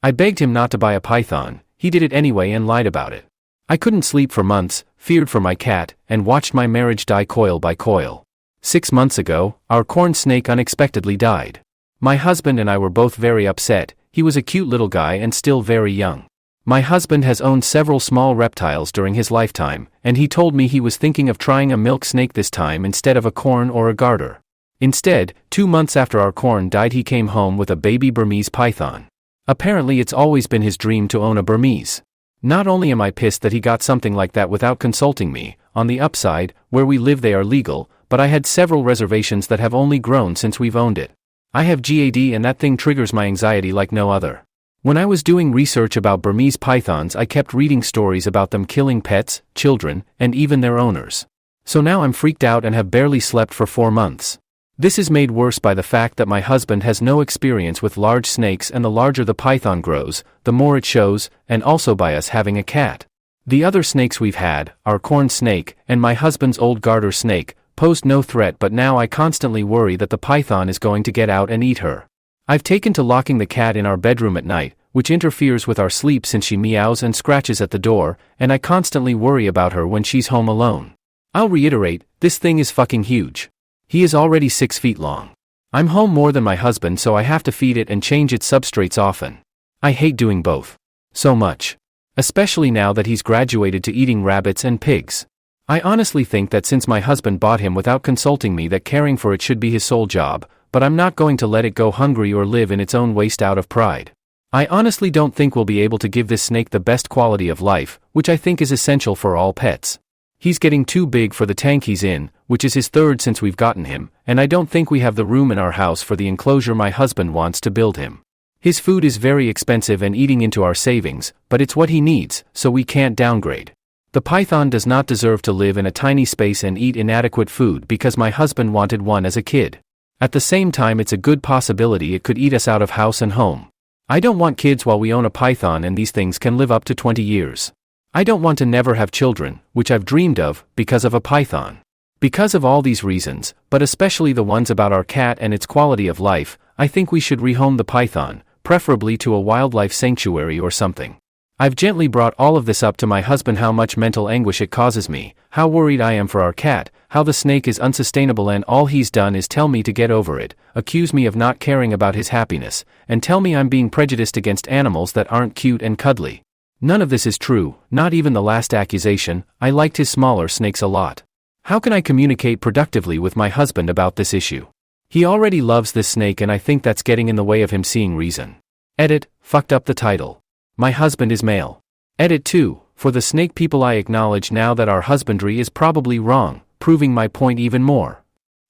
I begged him not to buy a python, he did it anyway and lied about it. I couldn't sleep for months, feared for my cat, and watched my marriage die coil by coil. 6 months ago, our corn snake unexpectedly died. My husband and I were both very upset. He was a cute little guy and still very young. My husband has owned several small reptiles during his lifetime, and he told me he was thinking of trying a milk snake this time instead of a corn or a garter. Instead, 2 months after our corn died he came home with a baby Burmese python. Apparently it's always been his dream to own a Burmese. Not only am I pissed that he got something like that without consulting me, on the upside, where we live they are legal, but I had several reservations that have only grown since we've owned it. I have GAD and that thing triggers my anxiety like no other. When I was doing research about Burmese pythons I kept reading stories about them killing pets, children, and even their owners. So now I'm freaked out and have barely slept for 4 months. This is made worse by the fact that my husband has no experience with large snakes and the larger the python grows, the more it shows, and also by us having a cat. The other snakes we've had, our corn snake, and my husband's old garter snake, posed no threat but now I constantly worry that the python is going to get out and eat her. I've taken to locking the cat in our bedroom at night, which interferes with our sleep since she meows and scratches at the door, and I constantly worry about her when she's home alone. I'll reiterate, this thing is fucking huge. He is already 6 feet long. I'm home more than my husband so I have to feed it and change its substrates often. I hate doing both. So much. Especially now that he's graduated to eating rabbits and pigs. I honestly think that since my husband bought him without consulting me that caring for it should be his sole job, but I'm not going to let it go hungry or live in its own waste out of pride. I honestly don't think we'll be able to give this snake the best quality of life, which I think is essential for all pets. He's getting too big for the tank he's in, which is his third since we've gotten him, and I don't think we have the room in our house for the enclosure my husband wants to build him. His food is very expensive and eating into our savings, but it's what he needs, so we can't downgrade. The python does not deserve to live in a tiny space and eat inadequate food because my husband wanted one as a kid. At the same time it's a good possibility it could eat us out of house and home. I don't want kids while we own a python and these things can live up to 20 years. I don't want to never have children, which I've dreamed of, because of a python. Because of all these reasons, but especially the ones about our cat and its quality of life, I think we should rehome the python, preferably to a wildlife sanctuary or something. I've gently brought all of this up to my husband how much mental anguish it causes me, how worried I am for our cat, how the snake is unsustainable and all he's done is tell me to get over it, accuse me of not caring about his happiness, and tell me I'm being prejudiced against animals that aren't cute and cuddly. None of this is true, not even the last accusation. I liked his smaller snakes a lot. How can I communicate productively with my husband about this issue? He already loves this snake and I think that's getting in the way of him seeing reason. Edit, fucked up the title. My husband is male. Edit 2, for the snake people I acknowledge now that our husbandry is probably wrong, proving my point even more.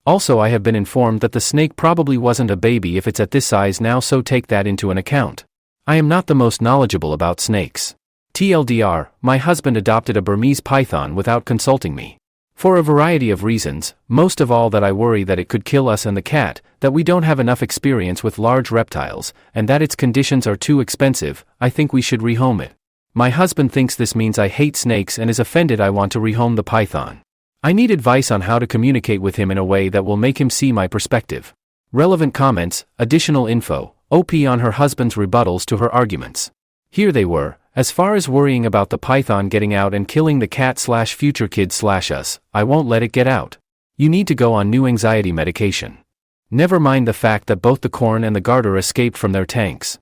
Also I have been informed that the snake probably wasn't a baby if it's at this size now so take that into an account. I am not the most knowledgeable about snakes. TLDR, my husband adopted a Burmese python without consulting me. For a variety of reasons, most of all that I worry that it could kill us and the cat, that we don't have enough experience with large reptiles, and that its conditions are too expensive. I think we should rehome it. My husband thinks this means I hate snakes and is offended I want to rehome the python. I need advice on how to communicate with him in a way that will make him see my perspective. Relevant comments, additional info, OP on her husband's rebuttals to her arguments. Here they were. As far as worrying about the python getting out and killing the cat/future kid/us, I won't let it get out. You need to go on new anxiety medication. Never mind the fact that both the corn and the garter escaped from their tanks.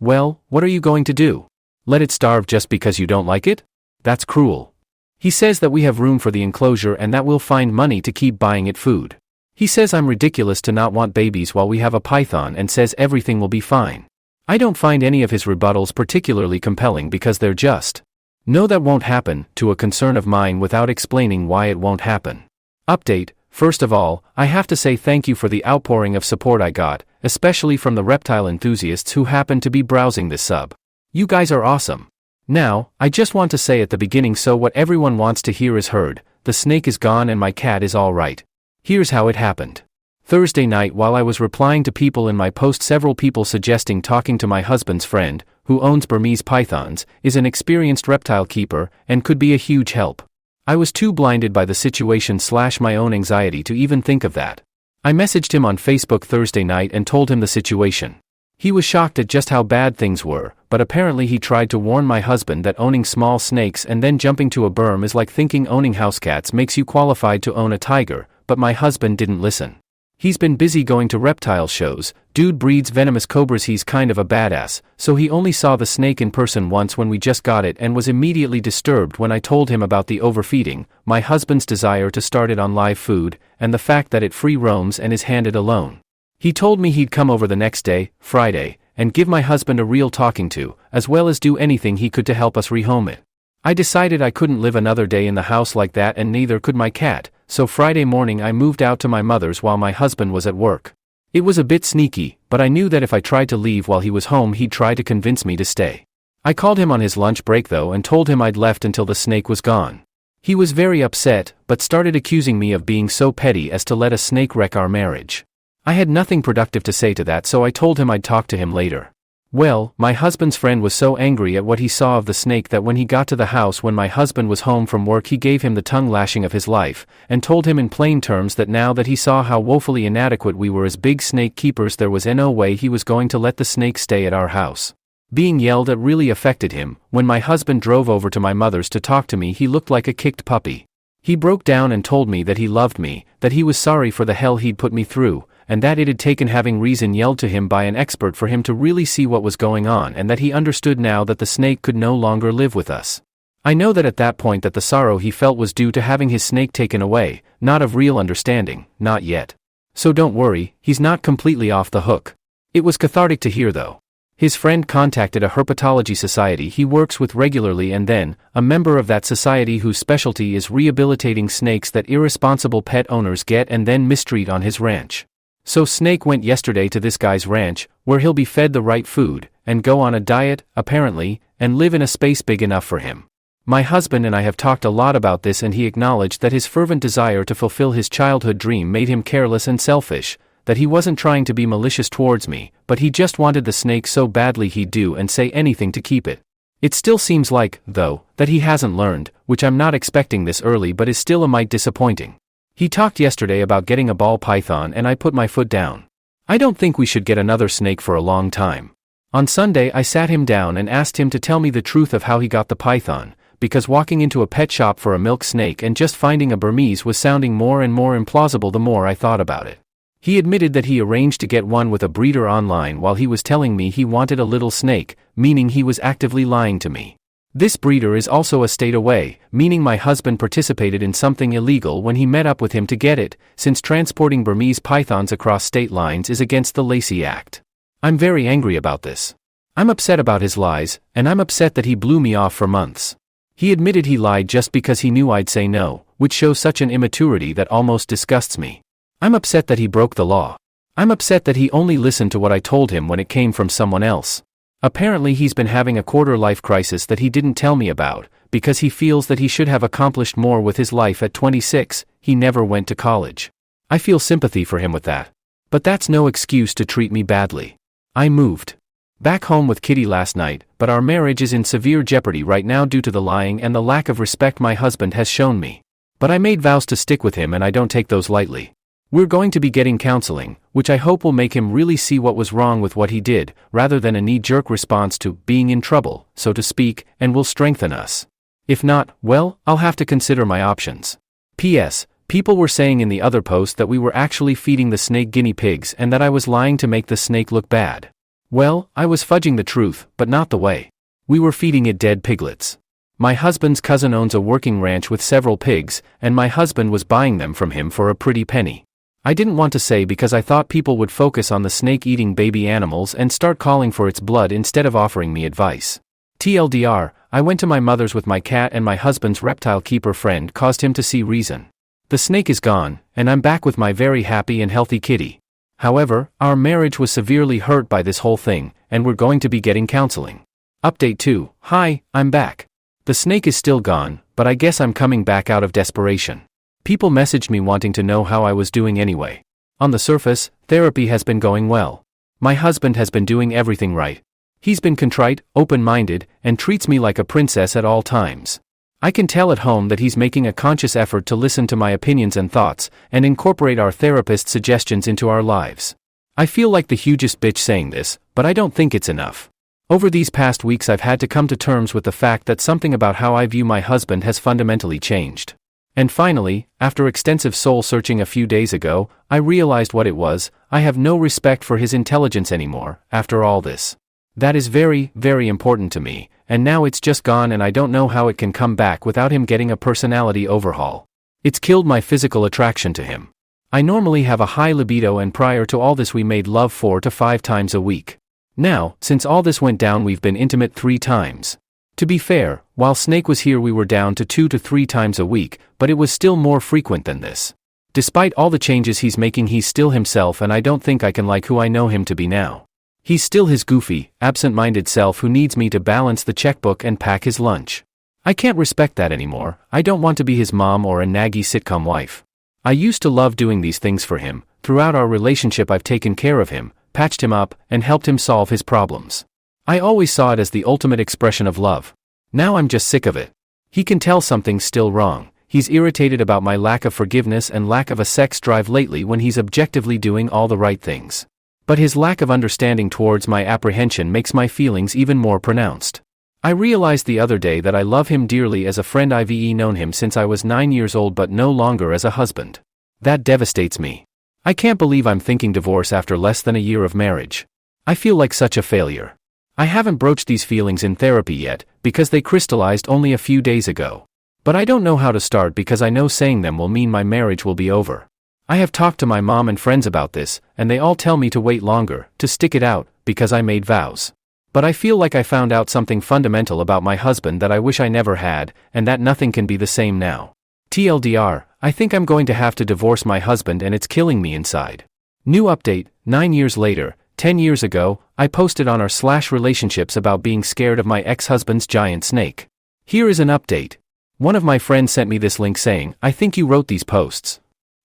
Well, what are you going to do? Let it starve just because you don't like it? That's cruel. He says that we have room for the enclosure and that we'll find money to keep buying it food. He says I'm ridiculous to not want babies while we have a python and says everything will be fine. I don't find any of his rebuttals particularly compelling because they're just, "No, that won't happen," to a concern of mine without explaining why it won't happen. Update, first of all, I have to say thank you for the outpouring of support I got, especially from the reptile enthusiasts who happen to be browsing this sub. You guys are awesome. Now, I just want to say at the beginning so what everyone wants to hear is heard, the snake is gone and my cat is all right. Here's how it happened. Thursday night while I was replying to people in my post several people suggesting talking to my husband's friend, who owns Burmese pythons, is an experienced reptile keeper, and could be a huge help. I was too blinded by the situation/my own anxiety to even think of that. I messaged him on Facebook Thursday night and told him the situation. He was shocked at just how bad things were, but apparently he tried to warn my husband that owning small snakes and then jumping to a berm is like thinking owning house cats makes you qualified to own a tiger, but my husband didn't listen. He's been busy going to reptile shows. Dude breeds venomous cobras. He's kind of a badass, so he only saw the snake in person once when we just got it and was immediately disturbed when I told him about the overfeeding, my husband's desire to start it on live food, and the fact that it free roams and is handed alone. He told me he'd come over the next day, Friday, and give my husband a real talking to, as well as do anything he could to help us rehome it. I decided I couldn't live another day in the house like that, and neither could my cat, so Friday morning I moved out to my mother's while my husband was at work. It was a bit sneaky, but I knew that if I tried to leave while he was home he'd try to convince me to stay. I called him on his lunch break though and told him I'd left until the snake was gone. He was very upset, but started accusing me of being so petty as to let a snake wreck our marriage. I had nothing productive to say to that, so I told him I'd talk to him later. Well, my husband's friend was so angry at what he saw of the snake that when he got to the house when my husband was home from work he gave him the tongue lashing of his life, and told him in plain terms that now that he saw how woefully inadequate we were as big snake keepers there was no way he was going to let the snake stay at our house. Being yelled at really affected him. When my husband drove over to my mother's to talk to me he looked like a kicked puppy. He broke down and told me that he loved me, that he was sorry for the hell he'd put me through, and that it had taken having reason yelled to him by an expert for him to really see what was going on, and that he understood now that the snake could no longer live with us. I know that at that point that the sorrow he felt was due to having his snake taken away, not of real understanding, not yet. So don't worry, he's not completely off the hook. It was cathartic to hear though. His friend contacted a herpetology society he works with regularly, and then, a member of that society whose specialty is rehabilitating snakes that irresponsible pet owners get and then mistreat on his ranch. So Snake went yesterday to this guy's ranch, where he'll be fed the right food, and go on a diet, apparently, and live in a space big enough for him. My husband and I have talked a lot about this, and he acknowledged that his fervent desire to fulfill his childhood dream made him careless and selfish, that he wasn't trying to be malicious towards me, but he just wanted the snake so badly he'd do and say anything to keep it. It still seems like, though, that he hasn't learned, which I'm not expecting this early but is still a mite disappointing. He talked yesterday about getting a ball python and I put my foot down. I don't think we should get another snake for a long time. On Sunday I sat him down and asked him to tell me the truth of how he got the python, because walking into a pet shop for a milk snake and just finding a Burmese was sounding more and more implausible the more I thought about it. He admitted that he arranged to get one with a breeder online while he was telling me he wanted a little snake, meaning he was actively lying to me. This breeder is also a state away, meaning my husband participated in something illegal when he met up with him to get it, since transporting Burmese pythons across state lines is against the Lacey Act. I'm very angry about this. I'm upset about his lies, and I'm upset that he blew me off for months. He admitted he lied just because he knew I'd say no, which shows such an immaturity that almost disgusts me. I'm upset that he broke the law. I'm upset that he only listened to what I told him when it came from someone else. Apparently he's been having a quarter-life crisis that he didn't tell me about, because he feels that he should have accomplished more with his life at 26, he never went to college. I feel sympathy for him with that. But that's no excuse to treat me badly. I moved back home with Kitty last night, but our marriage is in severe jeopardy right now due to the lying and the lack of respect my husband has shown me. But I made vows to stick with him and I don't take those lightly. We're going to be getting counseling, which I hope will make him really see what was wrong with what he did, rather than a knee-jerk response to being in trouble, so to speak, and will strengthen us. If not, well, I'll have to consider my options. P.S. People were saying in the other post that we were actually feeding the snake guinea pigs and that I was lying to make the snake look bad. Well, I was fudging the truth, but not the way. We were feeding it dead piglets. My husband's cousin owns a working ranch with several pigs, and my husband was buying them from him for a pretty penny. I didn't want to say because I thought people would focus on the snake eating baby animals and start calling for its blood instead of offering me advice. TLDR, I went to my mother's with my cat and my husband's reptile keeper friend caused him to see reason. The snake is gone, and I'm back with my very happy and healthy kitty. However, our marriage was severely hurt by this whole thing, and we're going to be getting counseling. Update 2, hi, I'm back. The snake is still gone, but I guess I'm coming back out of desperation. People messaged me wanting to know how I was doing anyway. On the surface, therapy has been going well. My husband has been doing everything right. He's been contrite, open-minded, and treats me like a princess at all times. I can tell at home that he's making a conscious effort to listen to my opinions and thoughts, and incorporate our therapist's suggestions into our lives. I feel like the hugest bitch saying this, but I don't think it's enough. Over these past weeks I've had to come to terms with the fact that something about how I view my husband has fundamentally changed. And finally, after extensive soul-searching a few days ago, I realized what it was. I have no respect for his intelligence anymore, after all this. That is very, very important to me, and now it's just gone and I don't know how it can come back without him getting a personality overhaul. It's killed my physical attraction to him. I normally have a high libido and prior to all this we made love 4 to 5 times a week. Now, since all this went down we've been intimate 3 times. To be fair, while Snake was here we were down to 2 to 3 times a week, but it was still more frequent than this. Despite all the changes he's making he's still himself and I don't think I can like who I know him to be now. He's still his goofy, absent-minded self who needs me to balance the checkbook and pack his lunch. I can't respect that anymore. I don't want to be his mom or a naggy sitcom wife. I used to love doing these things for him. Throughout our relationship I've taken care of him, patched him up, and helped him solve his problems. I always saw it as the ultimate expression of love. Now I'm just sick of it. He can tell something's still wrong. He's irritated about my lack of forgiveness and lack of a sex drive lately when he's objectively doing all the right things. But his lack of understanding towards my apprehension makes my feelings even more pronounced. I realized the other day that I love him dearly as a friend. I've known him since I was 9 years old but no longer as a husband. That devastates me. I can't believe I'm thinking divorce after less than a year of marriage. I feel like such a failure. I haven't broached these feelings in therapy yet, because they crystallized only a few days ago. But I don't know how to start because I know saying them will mean my marriage will be over. I have talked to my mom and friends about this, and they all tell me to wait longer, to stick it out, because I made vows. But I feel like I found out something fundamental about my husband that I wish I never had, and that nothing can be the same now. TLDR, I think I'm going to have to divorce my husband and it's killing me inside. New update, 9 years later. 10 years ago, I posted on our /relationships about being scared of my ex-husband's giant snake. Here is an update. One of my friends sent me this link saying, I think you wrote these posts.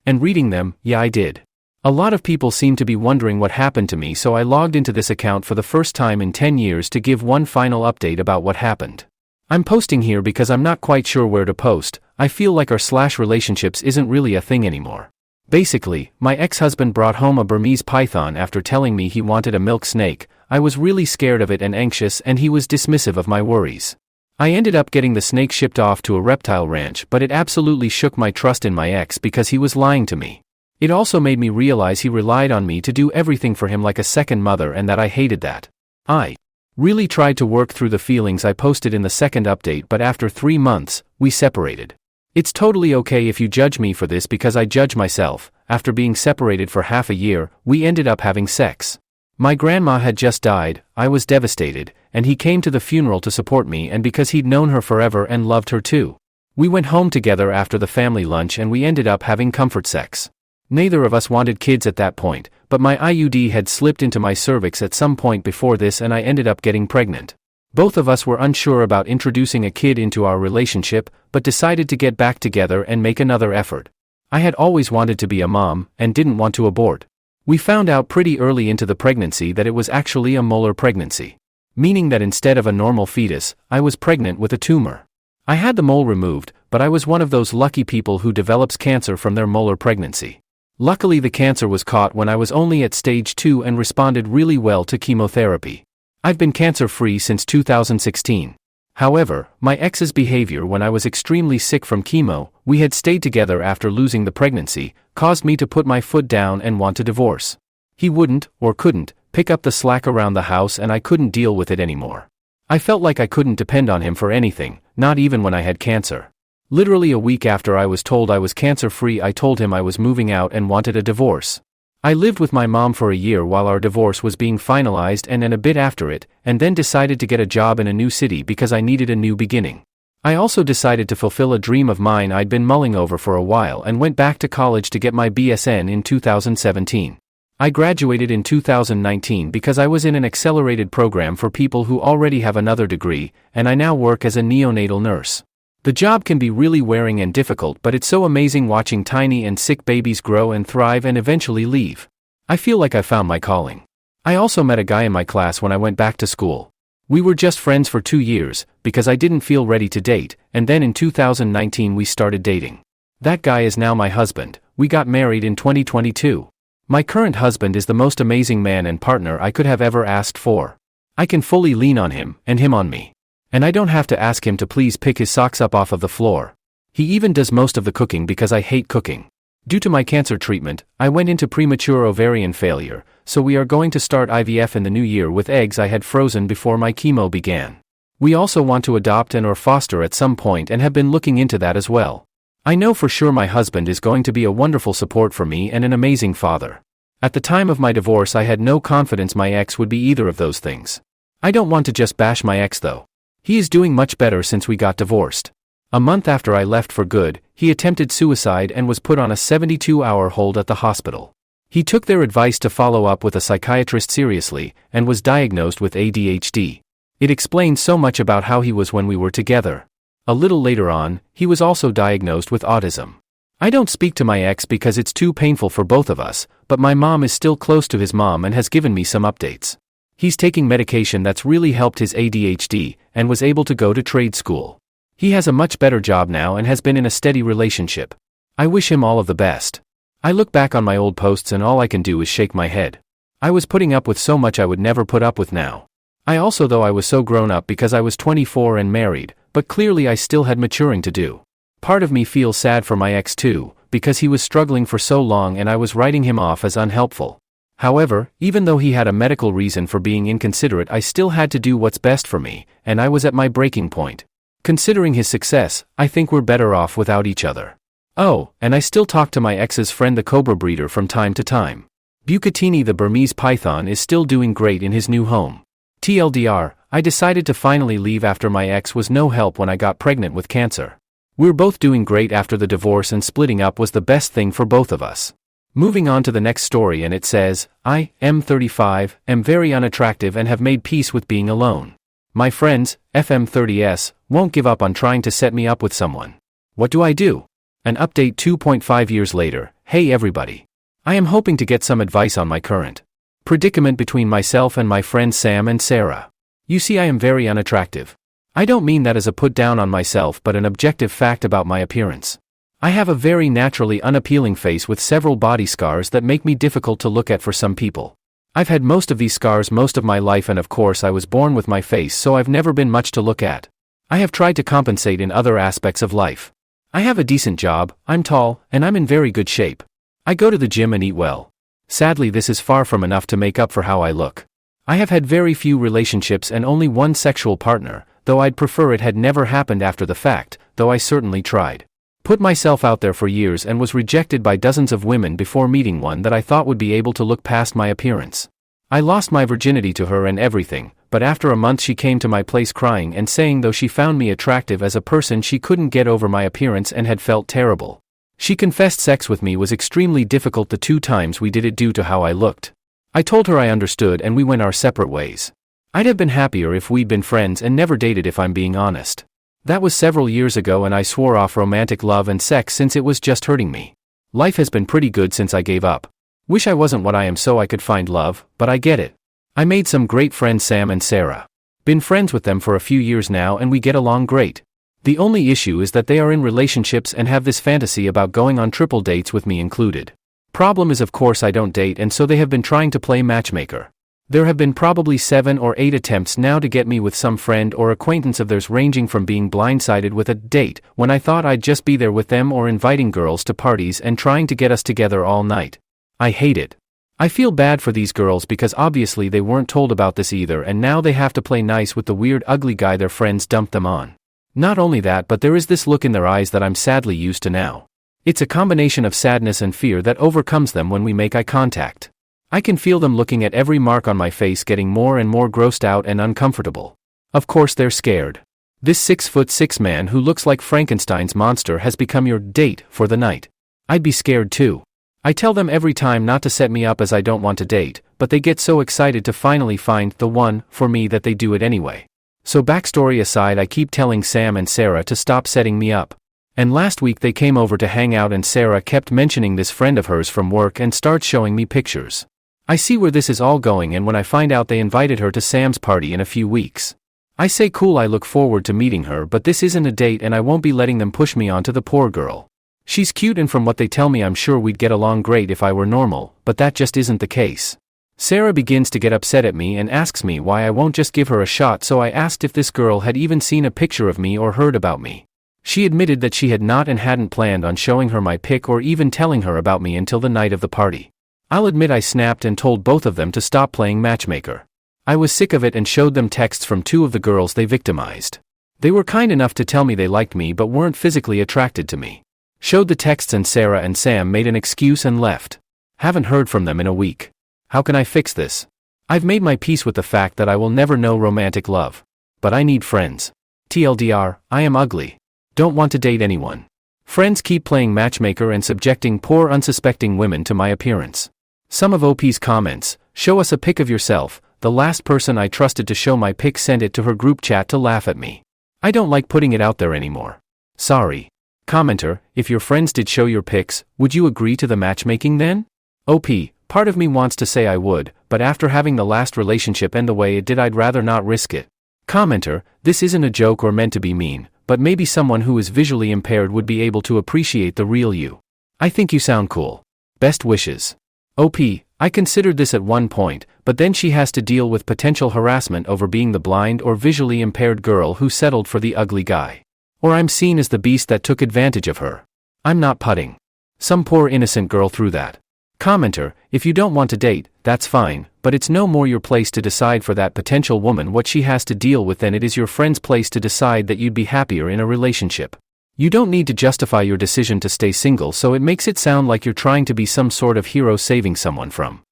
And reading them, yeah I did. A lot of people seem to be wondering what happened to me, so I logged into this account for the first time in 10 years to give one final update about what happened. I'm posting here because I'm not quite sure where to post. I feel like our /relationships isn't really a thing anymore. Basically, my ex-husband brought home a Burmese python after telling me he wanted a milk snake. I was really scared of it and anxious and he was dismissive of my worries. I ended up getting the snake shipped off to a reptile ranch, but it absolutely shook my trust in my ex because he was lying to me. It also made me realize he relied on me to do everything for him like a second mother and that I hated that. I really tried to work through the feelings I posted in the second update, but after 3 months, we separated. It's totally okay if you judge me for this because I judge myself. After being separated for half a year, we ended up having sex. My grandma had just died, I was devastated, and he came to the funeral to support me and because he'd known her forever and loved her too. We went home together after the family lunch and we ended up having comfort sex. Neither of us wanted kids at that point, but my IUD had slipped into my cervix at some point before this and I ended up getting pregnant. Both of us were unsure about introducing a kid into our relationship, but decided to get back together and make another effort. I had always wanted to be a mom, and didn't want to abort. We found out pretty early into the pregnancy that it was actually a molar pregnancy. Meaning that instead of a normal fetus, I was pregnant with a tumor. I had the mole removed, but I was one of those lucky people who develops cancer from their molar pregnancy. Luckily the cancer was caught when I was only at stage 2 and responded really well to chemotherapy. I've been cancer-free since 2016. However, my ex's behavior when I was extremely sick from chemo, we had stayed together after losing the pregnancy, caused me to put my foot down and want to divorce. He wouldn't, or couldn't, pick up the slack around the house and I couldn't deal with it anymore. I felt like I couldn't depend on him for anything, not even when I had cancer. Literally a week after I was told I was cancer-free, I told him I was moving out and wanted a divorce. I lived with my mom for a year while our divorce was being finalized and a bit after it, and then decided to get a job in a new city because I needed a new beginning. I also decided to fulfill a dream of mine I'd been mulling over for a while and went back to college to get my BSN in 2017. I graduated in 2019 because I was in an accelerated program for people who already have another degree, and I now work as a neonatal nurse. The job can be really wearing and difficult, but it's so amazing watching tiny and sick babies grow and thrive and eventually leave. I feel like I found my calling. I also met a guy in my class when I went back to school. We were just friends for 2 years, because I didn't feel ready to date, and then in 2019 we started dating. That guy is now my husband. We got married in 2022. My current husband is the most amazing man and partner I could have ever asked for. I can fully lean on him, and him on me. And I don't have to ask him to please pick his socks up off of the floor. He even does most of the cooking because I hate cooking. Due to my cancer treatment, I went into premature ovarian failure, so we are going to start IVF in the new year with eggs I had frozen before my chemo began. We also want to adopt and or foster at some point and have been looking into that as well. I know for sure my husband is going to be a wonderful support for me and an amazing father. At the time of my divorce I had no confidence my ex would be either of those things. I don't want to just bash my ex though. He is doing much better since we got divorced. A month after I left for good, he attempted suicide and was put on a 72-hour hold at the hospital. He took their advice to follow up with a psychiatrist seriously, and was diagnosed with ADHD. It explains so much about how he was when we were together. A little later on, he was also diagnosed with autism. I don't speak to my ex because it's too painful for both of us, but my mom is still close to his mom and has given me some updates. He's taking medication that's really helped his ADHD, and was able to go to trade school. He has a much better job now and has been in a steady relationship. I wish him all of the best. I look back on my old posts and all I can do is shake my head. I was putting up with so much I would never put up with now. I was so grown up because I was 24 and married, but clearly I still had maturing to do. Part of me feels sad for my ex too, because he was struggling for so long and I was writing him off as unhelpful. However, even though he had a medical reason for being inconsiderate, I still had to do what's best for me, and I was at my breaking point. Considering his success, I think we're better off without each other. Oh, and I still talk to my ex's friend the cobra breeder from time to time. Bucatini the Burmese python is still doing great in his new home. TLDR, I decided to finally leave after my ex was no help when I got pregnant with cancer. We're both doing great after the divorce and splitting up was the best thing for both of us. Moving on to the next story, and it says, I, M35, am very unattractive and have made peace with being alone. My friends, FM30s, won't give up on trying to set me up with someone. What do I do? An update 2.5 years later. Hey everybody. I am hoping to get some advice on my current predicament between myself and my friends Sam and Sarah. You see, I am very unattractive. I don't mean that as a put down on myself but an objective fact about my appearance. I have a very naturally unappealing face with several body scars that make me difficult to look at for some people. I've had most of these scars most of my life, and of course I was born with my face, so I've never been much to look at. I have tried to compensate in other aspects of life. I have a decent job, I'm tall, and I'm in very good shape. I go to the gym and eat well. Sadly, this is far from enough to make up for how I look. I have had very few relationships and only one sexual partner, though I'd prefer it had never happened after the fact, though I certainly tried. Put myself out there for years and was rejected by dozens of women before meeting one that I thought would be able to look past my appearance. I lost my virginity to her and everything, but after a month she came to my place crying and saying though she found me attractive as a person she couldn't get over my appearance and had felt terrible. She confessed sex with me was extremely difficult the 2 times we did it due to how I looked. I told her I understood and we went our separate ways. I'd have been happier if we'd been friends and never dated if I'm being honest. That was several years ago and I swore off romantic love and sex since it was just hurting me. Life has been pretty good since I gave up. Wish I wasn't what I am so I could find love, but I get it. I made some great friends Sam and Sarah. Been friends with them for a few years now and we get along great. The only issue is that they are in relationships and have this fantasy about going on triple dates with me included. Problem is of course I don't date and so they have been trying to play matchmaker. There have been probably 7 or 8 attempts now to get me with some friend or acquaintance of theirs, ranging from being blindsided with a date when I thought I'd just be there with them or inviting girls to parties and trying to get us together all night. I hate it. I feel bad for these girls because obviously they weren't told about this either and now they have to play nice with the weird ugly guy their friends dumped them on. Not only that, but there is this look in their eyes that I'm sadly used to now. It's a combination of sadness and fear that overcomes them when we make eye contact. I can feel them looking at every mark on my face, getting more and more grossed out and uncomfortable. Of course they're scared. This 6'6" man who looks like Frankenstein's monster has become your date for the night. I'd be scared too. I tell them every time not to set me up as I don't want to date, but they get so excited to finally find the one for me that they do it anyway. So backstory aside, I keep telling Sam and Sarah to stop setting me up. And last week they came over to hang out and Sarah kept mentioning this friend of hers from work and starts showing me pictures. I see where this is all going, and when I find out they invited her to Sam's party in a few weeks. I say cool, I look forward to meeting her, but this isn't a date and I won't be letting them push me onto the poor girl. She's cute and from what they tell me I'm sure we'd get along great if I were normal, but that just isn't the case. Sarah begins to get upset at me and asks me why I won't just give her a shot, so I asked if this girl had even seen a picture of me or heard about me. She admitted that she had not and hadn't planned on showing her my pic or even telling her about me until the night of the party. I'll admit I snapped and told both of them to stop playing matchmaker. I was sick of it and showed them texts from two of the girls they victimized. They were kind enough to tell me they liked me but weren't physically attracted to me. Showed the texts and Sarah and Sam made an excuse and left. Haven't heard from them in a week. How can I fix this? I've made my peace with the fact that I will never know romantic love. But I need friends. TLDR, I am ugly. Don't want to date anyone. Friends keep playing matchmaker and subjecting poor unsuspecting women to my appearance. Some of OP's comments: show us a pic of yourself. The last person I trusted to show my pic sent it to her group chat to laugh at me. I don't like putting it out there anymore. Sorry. Commenter: if your friends did show your pics, would you agree to the matchmaking then? OP: part of me wants to say I would, but after having the last relationship end the way it did, I'd rather not risk it. Commenter: this isn't a joke or meant to be mean, but maybe someone who is visually impaired would be able to appreciate the real you. I think you sound cool. Best wishes. OP: I considered this at one point, but then she has to deal with potential harassment over being the blind or visually impaired girl who settled for the ugly guy. Or I'm seen as the beast that took advantage of her. I'm not putting. Some poor innocent girl through that. Commenter: if you don't want to date, that's fine, but it's no more your place to decide for that potential woman what she has to deal with than it is your friend's place to decide that you'd be happier in a relationship. You don't need to justify your decision to stay single, so it makes it sound like you're trying to be some sort of hero saving someone from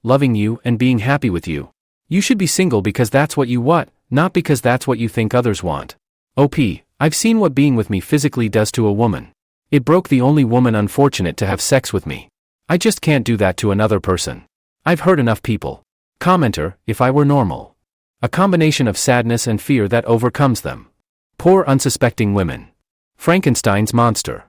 loving you and being happy with you. You should be single because that's what you want, not because that's what you think others want. OP: I've seen what being with me physically does to a woman. It broke the only woman unfortunate to have sex with me. I just can't do that to another person. I've hurt enough people. Commenter: if I were normal. A combination of sadness and fear that overcomes them. Poor unsuspecting women. Frankenstein's monster.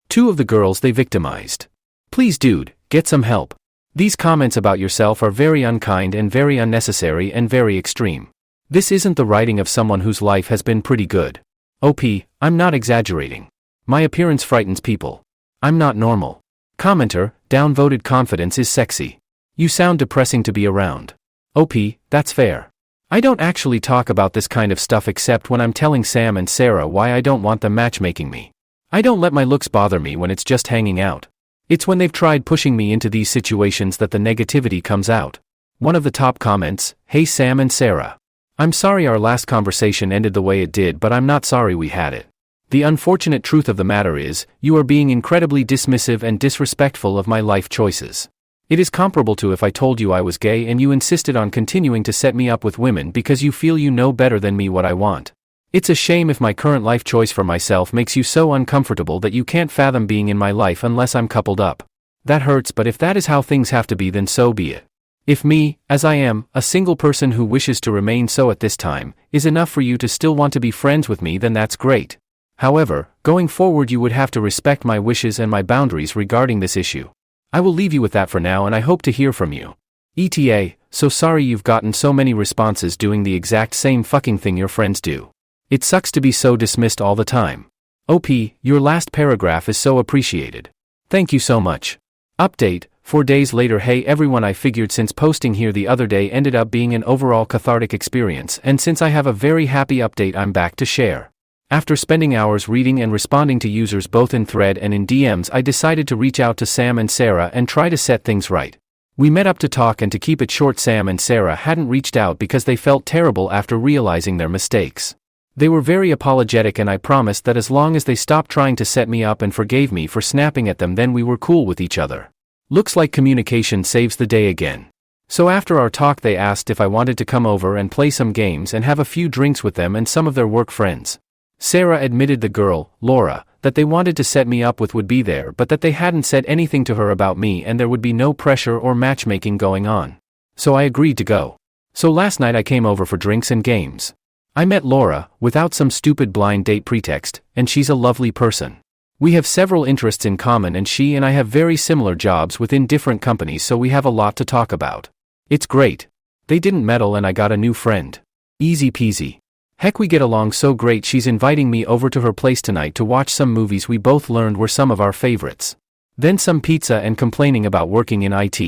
Two of the girls they victimized. Please dude, get some help. These comments about yourself are very unkind and very unnecessary and very extreme. This isn't the writing of someone whose life has been pretty good. OP: I'm not exaggerating. My appearance frightens people. I'm not normal. Commenter: downvoted confidence is sexy. You sound depressing to be around. OP: that's fair. I don't actually talk about this kind of stuff except when I'm telling Sam and Sarah why I don't want them matchmaking me. I don't let my looks bother me when it's just hanging out. It's when they've tried pushing me into these situations that the negativity comes out. One of the top comments: hey Sam and Sarah. I'm sorry our last conversation ended the way it did, but I'm not sorry we had it. The unfortunate truth of the matter is, you are being incredibly dismissive and disrespectful of my life choices. It is comparable to if I told you I was gay and you insisted on continuing to set me up with women because you feel you know better than me what I want. It's a shame if my current life choice for myself makes you so uncomfortable that you can't fathom being in my life unless I'm coupled up. That hurts, but if that is how things have to be, then so be it. If me, as I am, a single person who wishes to remain so at this time, is enough for you to still want to be friends with me, then that's great. However, going forward you would have to respect my wishes and my boundaries regarding this issue. I will leave you with that for now and I hope to hear from you. ETA, so sorry you've gotten so many responses doing the exact same fucking thing your friends do. It sucks to be so dismissed all the time. OP, your last paragraph is so appreciated. Thank you so much. Update: 4 days later. Hey everyone, I figured since posting here the other day ended up being an overall cathartic experience, and since I have a very happy update I'm back to share. After spending hours reading and responding to users both in thread and in DMs, I decided to reach out to Sam and Sarah and try to set things right. We met up to talk, and to keep it short, Sam and Sarah hadn't reached out because they felt terrible after realizing their mistakes. They were very apologetic, and I promised that as long as they stopped trying to set me up and forgave me for snapping at them, then we were cool with each other. Looks like communication saves the day again. So after our talk they asked if I wanted to come over and play some games and have a few drinks with them and some of their work friends. Sarah admitted the girl, Laura, that they wanted to set me up with would be there, but that they hadn't said anything to her about me and there would be no pressure or matchmaking going on. So I agreed to go. So last night I came over for drinks and games. I met Laura, without some stupid blind date pretext, and she's a lovely person. We have several interests in common, and she and I have very similar jobs within different companies, so we have a lot to talk about. It's great. They didn't meddle and I got a new friend. Easy peasy. Heck, we get along so great, she's inviting me over to her place tonight to watch some movies we both learned were some of our favorites. Then some pizza and complaining about working in IT.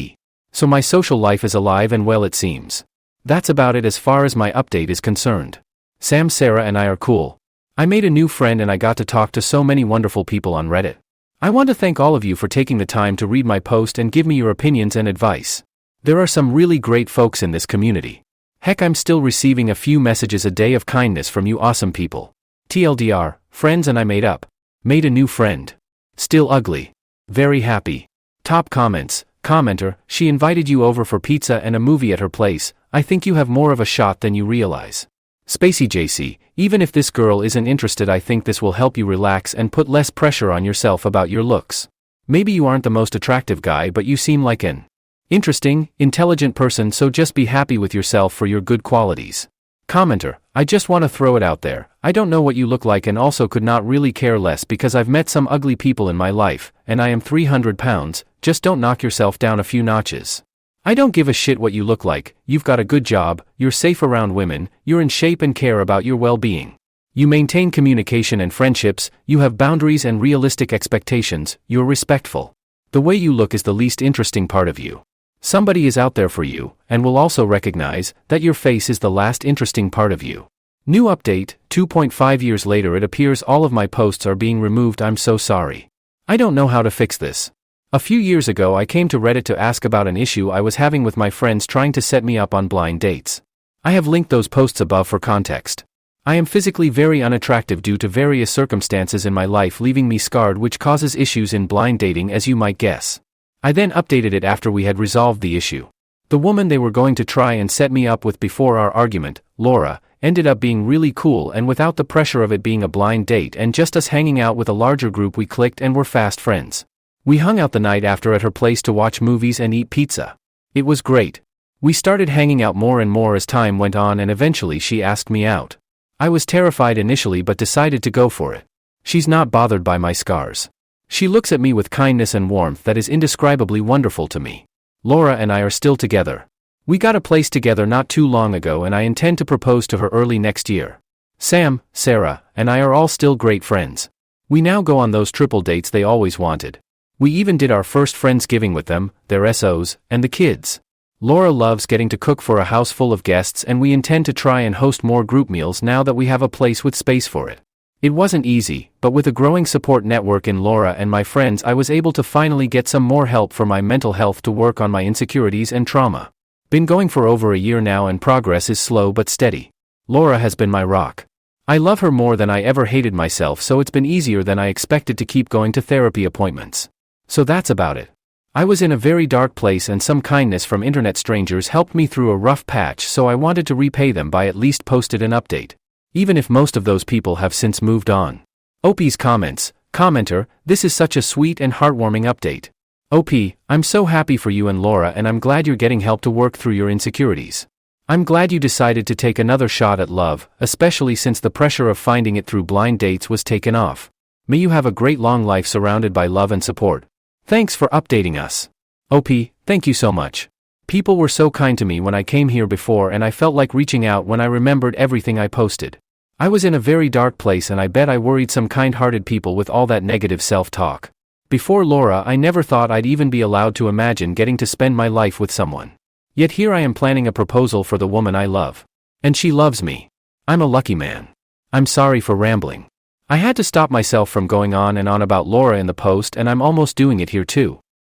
So my social life is alive and well, it seems. That's about it as far as my update is concerned. Sam, Sarah and I are cool. I made a new friend and I got to talk to so many wonderful people on Reddit. I want to thank all of you for taking the time to read my post and give me your opinions and advice. There are some really great folks in this community. Heck, I'm still receiving a few messages a day of kindness from you awesome people. TLDR, friends and I made up. Made a new friend. Still ugly. Very happy. Top comments. Commenter, she invited you over for pizza and a movie at her place. I think you have more of a shot than you realize. Spacey JC, even if this girl isn't interested, I think this will help you relax and put less pressure on yourself about your looks. Maybe you aren't the most attractive guy, but you seem like an interesting, intelligent person, so just be happy with yourself for your good qualities. Commenter, I just want to throw it out there. I don't know what you look like and also could not really care less because I've met some ugly people in my life, and I am 300 pounds, just don't knock yourself down a few notches. I don't give a shit what you look like, you've got a good job, you're safe around women, you're in shape and care about your well-being. You maintain communication and friendships, you have boundaries and realistic expectations, you're respectful. The way you look is the least interesting part of you. Somebody is out there for you, and will also recognize that your face is the last interesting part of you. New update, 2.5 years later it appears all of my posts are being removed. I'm so sorry. I don't know how to fix this. A few years ago I came to Reddit to ask about an issue I was having with my friends trying to set me up on blind dates. I have linked those posts above for context. I am physically very unattractive due to various circumstances in my life leaving me scarred, which causes issues in blind dating, as you might guess. I then updated it after we had resolved the issue. The woman they were going to try and set me up with before our argument, Laura, ended up being really cool, and without the pressure of it being a blind date and just us hanging out with a larger group, we clicked and were fast friends. We hung out the night after at her place to watch movies and eat pizza. It was great. We started hanging out more and more as time went on, and eventually she asked me out. I was terrified initially but decided to go for it. She's not bothered by my scars. She looks at me with kindness and warmth that is indescribably wonderful to me. Laura and I are still together. We got a place together not too long ago and I intend to propose to her early next year. Sam, Sarah, and I are all still great friends. We now go on those triple dates they always wanted. We even did our first Friendsgiving with them, their SOs, and the kids. Laura loves getting to cook for a house full of guests, and we intend to try and host more group meals now that we have a place with space for it. It wasn't easy, but with a growing support network in Laura and my friends, I was able to finally get some more help for my mental health to work on my insecurities and trauma. Been going for over a year now and progress is slow but steady. Laura has been my rock. I love her more than I ever hated myself, so it's been easier than I expected to keep going to therapy appointments. So that's about it. I was in a very dark place and some kindness from internet strangers helped me through a rough patch, so I wanted to repay them by at least posted an update. Even if most of those people have since moved on. OP's comments. Commenter, this is such a sweet and heartwarming update. OP, I'm so happy for you and Laura, and I'm glad you're getting help to work through your insecurities. I'm glad you decided to take another shot at love, especially since the pressure of finding it through blind dates was taken off. May you have a great long life surrounded by love and support. Thanks for updating us. OP, thank you so much. People were so kind to me when I came here before, and I felt like reaching out when I remembered everything I posted. I was in a very dark place and I bet I worried some kind-hearted people with all that negative self-talk. Before Laura, I never thought I'd even be allowed to imagine getting to spend my life with someone. Yet here I am planning a proposal for the woman I love. And she loves me. I'm a lucky man. I'm sorry for rambling. I had to stop myself from going on and on about Laura in the post, and I'm almost doing it here too.